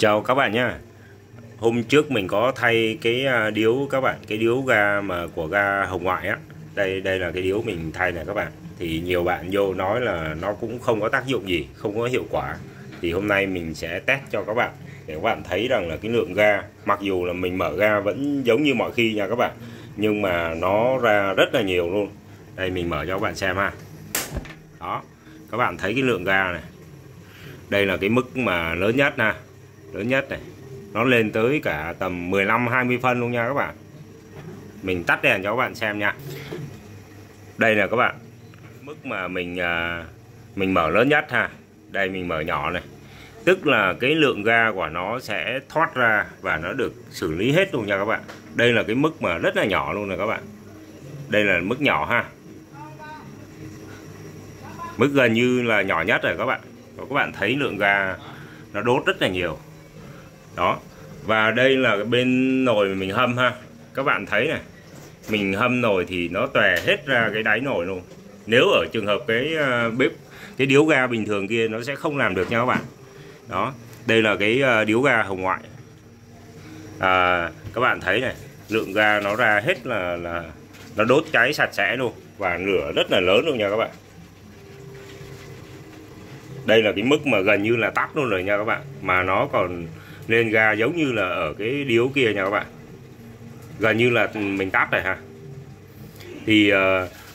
Chào các bạn nhé. Hôm trước mình có thay cái điếu các bạn, cái điếu ga mà của ga Hồng Ngoại á. Đây là cái điếu mình thay này các bạn. Thì nhiều bạn vô nói là nó cũng không có tác dụng gì, không có hiệu quả. Thì hôm nay mình sẽ test cho các bạn để các bạn thấy rằng là cái lượng ga, mặc dù là mình mở ga vẫn giống như mọi khi nha các bạn, nhưng mà nó ra rất là nhiều luôn. Đây mình mở cho các bạn xem ha. Đó, các bạn thấy cái lượng ga này. Đây là cái mức mà lớn nhất nè, lớn nhất này, nó lên tới cả tầm 15-20 phân luôn nha các bạn. Mình tắt đèn cho các bạn xem nha. Đây là các bạn, mức mà mình mở lớn nhất ha. Đây mình mở nhỏ này, tức là cái lượng ga của nó sẽ thoát ra và nó được xử lý hết luôn nha các bạn. Đây là cái mức mà rất là nhỏ luôn nè các bạn. Đây là mức nhỏ ha, mức gần như là nhỏ nhất rồi các bạn. Và các bạn thấy lượng ga nó đốt rất là nhiều. Đó. Và đây là bên nồi mình hâm ha. Các bạn thấy này, mình hâm nồi thì nó tòe hết ra cái đáy nồi luôn. Nếu ở trường hợp cái bếp, cái điếu ga bình thường kia nó sẽ không làm được nha các bạn. Đó, đây là cái điếu ga Hồng Ngoại. Các bạn thấy này, lượng ga nó ra hết là nó đốt cháy sạch sẽ luôn, và lửa rất là lớn luôn nha các bạn. Đây là cái mức mà gần như là tắt luôn rồi nha các bạn, mà nó còn lên ga giống như là ở cái điếu kia nha các bạn, gần như là mình tắt rồi ha. Thì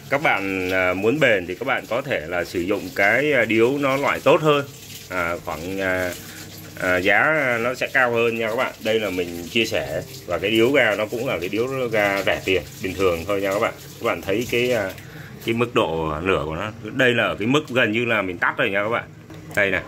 các bạn muốn bền thì các bạn có thể là sử dụng cái điếu nó loại tốt hơn, khoảng giá nó sẽ cao hơn nha các bạn. Đây là mình chia sẻ, và cái điếu ga nó cũng là cái điếu ga rẻ tiền bình thường thôi nha các bạn. Các bạn thấy cái mức độ lửa của nó, đây là ở cái mức gần như là mình tắt rồi nha các bạn. Đây này,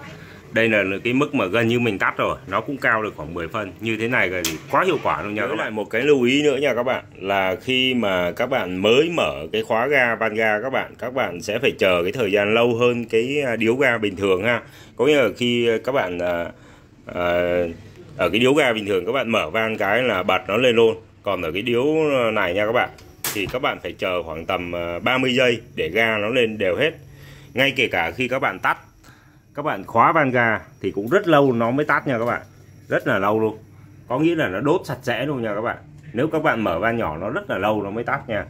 đây là cái mức mà gần như mình tắt rồi, nó cũng cao được khoảng 10 phân. Như thế này thì quá hiệu quả luôn nha các bạn. Một cái lưu ý nữa nha các bạn, là khi mà các bạn mới mở cái khóa ga, van ga các bạn sẽ phải chờ cái thời gian lâu hơn cái điếu ga bình thường ha. Có nghĩa là khi các bạn ở cái điếu ga bình thường các bạn mở van cái là bật nó lên luôn. Còn ở cái điếu này nha các bạn, thì các bạn phải chờ khoảng tầm 30 giây để ga nó lên đều hết. Ngay kể cả khi các bạn tắt, các bạn khóa van ga thì cũng rất lâu nó mới tắt nha các bạn, rất là lâu luôn. Có nghĩa là nó đốt sạch sẽ luôn nha các bạn. Nếu các bạn mở van nhỏ nó rất là lâu nó mới tắt nha.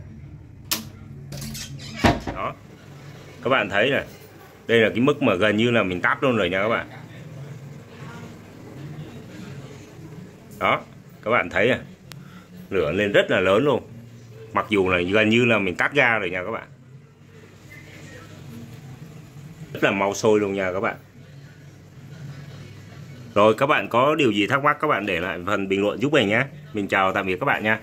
Đó, các bạn thấy này, đây là cái mức mà gần như là mình tắt luôn rồi nha các bạn. Đó, các bạn thấy này, lửa lên rất là lớn luôn, mặc dù là gần như là mình tắt ga rồi nha các bạn. Rất là mau sôi luôn nha các bạn. Rồi, các bạn có điều gì thắc mắc các bạn để lại phần bình luận giúp mình nhé. Mình chào tạm biệt các bạn nha.